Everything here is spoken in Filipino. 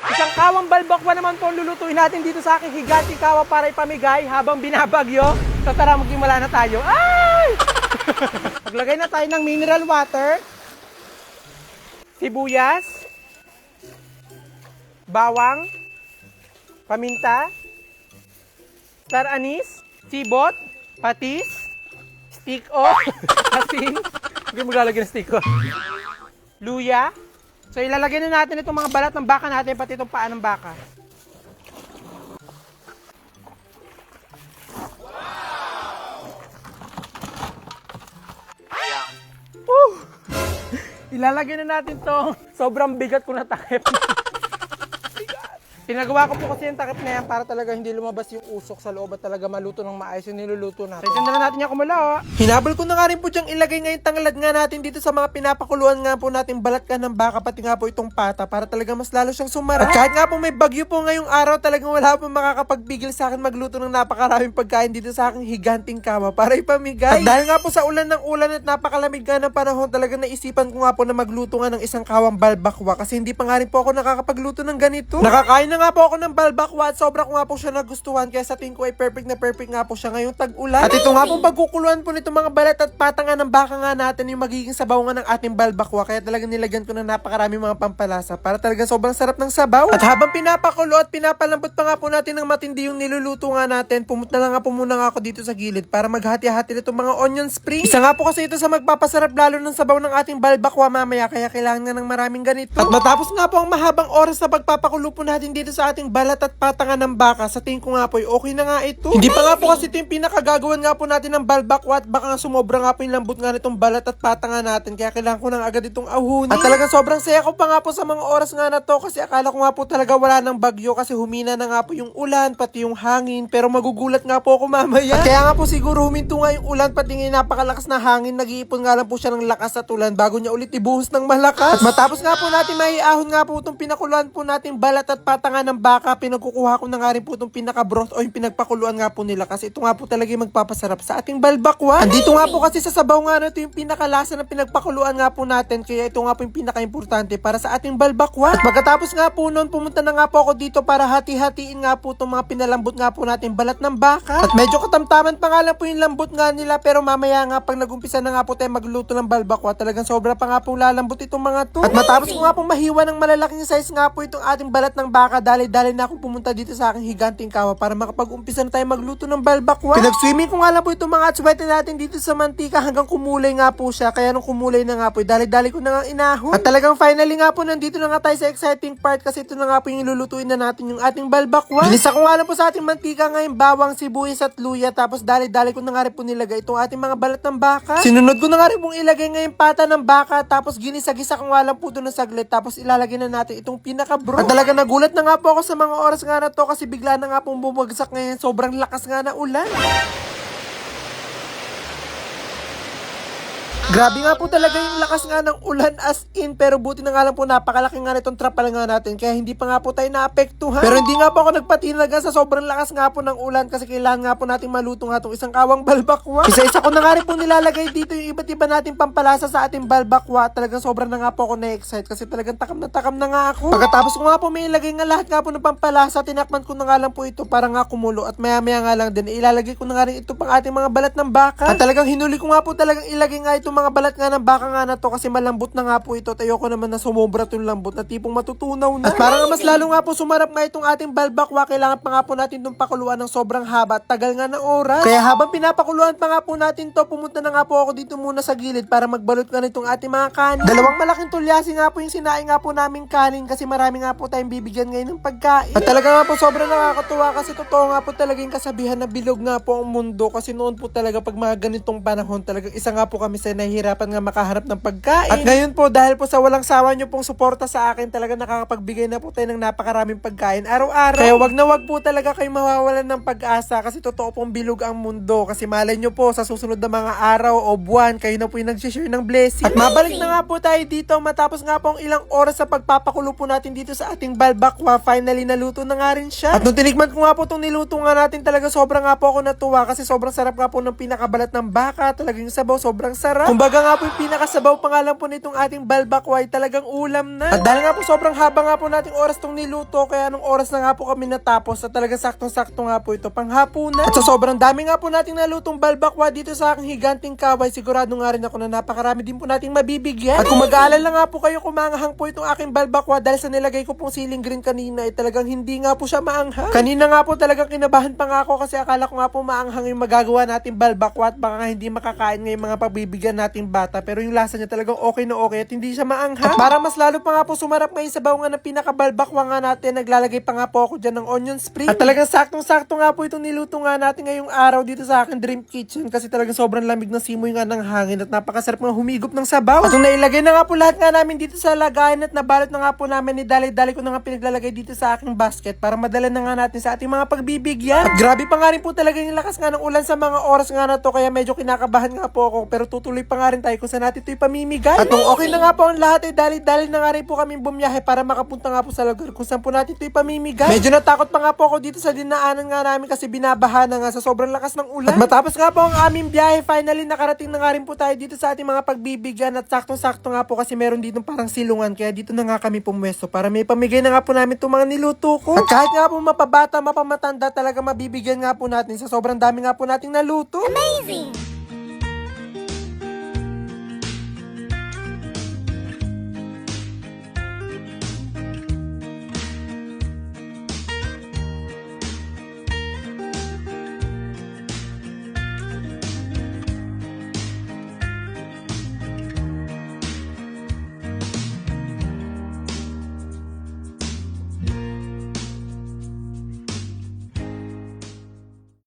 Isang kawang balbakwa naman po ang lulutuin natin dito sa aking higanting kawa para ipamigay habang binabagyo. So tara, magsimula na tayo. Ay! Maglagay na tayo ng mineral water, sibuyas, bawang, paminta, star anise, sibot, patis, stick o, asin. Hindi mo lalagyan ng stick o. Luya. So ilalagay na natin itong mga balat ng baka natin, pati itong paa ng baka. Ilalagay na natin to. Sobrang bigat ko na takip. Pinagawa ko po kasi yung takip na yan para talaga hindi lumabas yung usok sa loob at talaga maluto ng maayos yung niluluto natin. Tinda na natin yung kumulo. Hinabol ko na nga rin po dyang ilagay ngayon tanglad nga natin dito sa mga pinapakuluan nga po natin balat ka ng baka pati nga po itong pata para talaga mas lalo siyang sumarap. At kahit nga po may bagyo po ngayong araw talagang wala po makakapagbigil sa akin magluto ng napakaraming pagkain dito sa aking higanting kama para ipamigay. At dahil nga po sa ulan ng ulan at napakalamig nga ng panahon talagang naisipan ko nga po na magluto nga ng isang kawang balbakwa kasi hindi pa nga rin po ako nakakapagluto ng ganito. Nakakain na nga po ako ng balbakwa at sobra ko nga po siya nagustuhan kaya sa tingin ko ay perfect na perfect nga po siya ngayong tag-ulan. At ito nga po pagkukuluan po nito mga balat at pata nga ng baka nga natin yung magiging sabaw nga ng ating balbakwa kaya talagang nilagyan ko ng napakarami mga pampalasa para talagang sobrang sarap ng sabaw. At habang pinapakulo at pinapalambot pa nga po natin ng matindi yung niluluto nga natin, pumunta na nga po muna nga ako dito sa gilid para maghati-hati nitong mga onion spring. Isa nga po kasi ito sa magpapasarap lalo ng sabaw ng ating balbakwa mamaya kaya kailangan nga ng maraming ganito. At matapos nga po ang mahabang oras na pagpapakulo po natin dito sa ating balat at pata nga ng baka, sa tingin ko nga po okay na nga ito. Hindi pa nga po kasi ito yung pinakagagawan nga po natin ng balbakwa at baka nga sumobra nga po yung lambot nga nitong balat at pata nga natin kaya kailangan ko nang agad itong ahunin. At talagang sobrang saya ko pa nga po sa mga oras nga na to kasi akala ko nga po talaga wala ng bagyo kasi humina na nga po yung ulan pati yung hangin pero magugulat nga po ako mamaya. At kaya nga po siguro huminto nga yung ulan pati nga napakalakas na hangin, nag-iipon nga lang po siya ng lakas at ulan bago niya ulit ibuhos ng malakas. At matapos nga po natin maiahon nga po itong pinakuluan po nating balat at pata nga ng baka, pinagkukuha ko na nga rin po itong pinaka-broth o yung pinagpakuluan nga po nila kasi ito nga po talaga yung magpapasarap sa ating balbakwa. Andito nga po kasi sa sabaw nga na ito yung pinakalasa ng pinagpakuluan nga po natin kaya ito nga po yung pinaka-importante para sa ating balbakwa. At pagkatapos nga po noon, pumunta na nga po ako dito para hati-hatiin nga po itong mga pinalambot nga po natin balat ng baka. At medyo katamtaman pa nga lang po yung lambot nga nila pero mamaya nga pag nag-umpisa na nga po tayo magluto ng balbakwa talagang sobra pa nga po lalambot itong mga to. At matapos ko nga po mahiwa ng malalaking size nga po itong ating balat ng baka, dali-dali na akong pumunta dito sa aking higanting kawa para makapag-umpisa na tayo magluto ng balbakwa. Pinag-swimming ko nga lang po itong mga atswete natin dito sa mantika hanggang kumulay nga po siya. Kaya nung kumulay na nga po, dali-dali ko na nga inahon. At talagang finally nga po, nandito na nga tayo sa exciting part kasi ito na nga po yung ilulutuin na natin yung ating balbakwa. Ginisa ko nga lang po sa ating mantika ngayon bawang, sibuyas at luya tapos dali-dali ko na nga rin po nilagay itong ating mga balat ng baka. Sinunod ko na nga rin pong ilagay ngayon pata ng baka tapos ginisa-gisa ko nga lang po doon ng saglit tapos ilalagay na natin itong pinaka-bro. At talagang nagulat na nga po ako sa mga oras nga na to kasi bigla na nga pong bumagsak ngayon. Sobrang lakas nga na ulan. Grabe nga po talaga yung lakas nga ng ulan as in pero buti na nga lang po napakalaki nga nitong trapal nga natin kaya hindi pa nga po tayo naapektuhan. Pero hindi nga po ako nagpatinaga sa sobrang lakas nga po ng ulan kasi kailangan nga po nating maluto nga itong isang kawang balbakwa. Isa-isa ko na nga rin po nilalagay dito yung iba't iba nating pampalasa sa ating balbakwa. Talagang sobrang na nga po ako na-excite kasi talagang takam na nga ako. Pagkatapos ko nga po may ilagay nga lahat nga po ng pampalasa, tinakman ko na nga lang po ito para nga kumulo at maya-maya nga lang din ilalagay ko na nga rin ito pang ating mga balat ng baka. At talagang hinuli ko nga po talagang ilagay nga itong mga balat nga ng baka nga na to kasi malambot na nga po ito. Tayo ko naman na sumobra itong lambot na tipong matutunaw na. At para nga mas lalo nga po sumarap nga itong ating balbakwa, kailangan pa nga po natin itong pakuluan ng sobrang haba at tagal nga ng oras. Kaya habang pinapakuluan pa nga po natin to, pumunta na nga po ako dito muna sa gilid para magbalot nga nitong ating mga kanin. Dalawang malaking tulyasi nga po yung sinaing nga po naming kanin kasi marami nga po tayong bibigyan ngayon ng pagkain. At talaga nga po sobrang nakakatuwa kasi totoo nga po talaga yung kasabihan na bilog nga po ang mundo kasi noon po talaga pag mga ganitong panahon talaga isa nga po kami sa nahihirapan nga makaharap ng pagkain. At ngayon po dahil po sa walang sawa nyo pong suporta sa akin talaga nakakapagbigay na po tayo ng napakaraming pagkain araw-araw. Kaya wag na wag po talaga kayo mawawalan ng pag-asa kasi totoo pong bilog ang mundo kasi malay nyo po sa susunod na mga araw o buwan kayo na po yung nag-share ng blessing. At mabalik na nga po tayo dito matapos nga po ang ilang oras sa pagpapakulo po natin dito sa ating balbakwa. Finally naluto na nga rin siya. At nung tinikman ko nga po itong niluto nga natin talaga sobrang nga po ako natuwa kasi sobrang sarap nga po ng pinakabalat ng baka. Talagang sabaw sobrang sarap. Kumbaga nga po yung pinakasabaw pa nga lang po nitong ating balbakway talagang ulam na. At dahil nga po sobrang haba nga po nating oras tong niluto, kaya anong oras na nga po kami natapos at talagang saktong-sakto nga po ito panghapunan. At sa sobrang dami nga po nating nalutong balbakwa dito sa aking higanting kaway, sigurado nga rin ako na napakarami din po nating mabibigyan. At kung mag-aalala nga po kayo kumangahang po itong aking balbakwa dahil sa nilagay ko pong siling green kanina ay talagang hindi nga po siya maanghang. Kanina nga po talagang kinabahan pa nga ako kasi akala ko nga po maanghang yung magagawa nating balbakwa at baka nga hindi makakain ngayong mga pagbibigyan nating bata, pero yung lasa niya talagang okay na okay at hindi siya maanghang. At para mas lalo pa nga po sumarap ngayon sa bawa nga ng pinakabalbakwa nga natin, naglalagay pa nga po ako dyan ng onion spring. At talagang saktong-sakto nga po itong niluto nga natin ngayong araw dito sa akin dream kitchen kasi talagang sobrang lamig ng simoy nga ng hangin at napakasarap nga humigop ng sabaw. At nung nailagay na nga po lahat nga namin dito sa lagayan at nabalot na nga po namin, dali-dali ko na nga pinaglalagay dito sa aking basket para madala na nga natin sa ating mga pagbibigyan. At grabe pa nga rin po talaga yung lakas nga ng ulan sa mga oras nga na to, kaya medyo kinakabahan nga po ako, pero tutuloy pa nga rin tayo kung saan natin ito ipamimigay. At nung okay na nga po ang lahat ay dali-dali na nga rin po kami bumiyahe para makapunta nga po sa lugar kung saan po natin ito ipamimigay. Medyo natakot pa nga po ako dito sa dinaanan nga namin kasi binabaha na nga sa sobrang lakas ng ulan. At matapos nga po ang aming biyahe, finally nakarating na nga rin po tayo dito sa ating mga pagbibigyan at saktong-sakto nga po kasi meron dito parang silungan, kaya dito na nga kami pumwesto para may pamigay na nga po namin itong mga niluto ko. At kahit nga po mapabata, mapamatanda, talaga mabibigyan nga po natin sa sobrang dami nga po nating naluto. Amazing!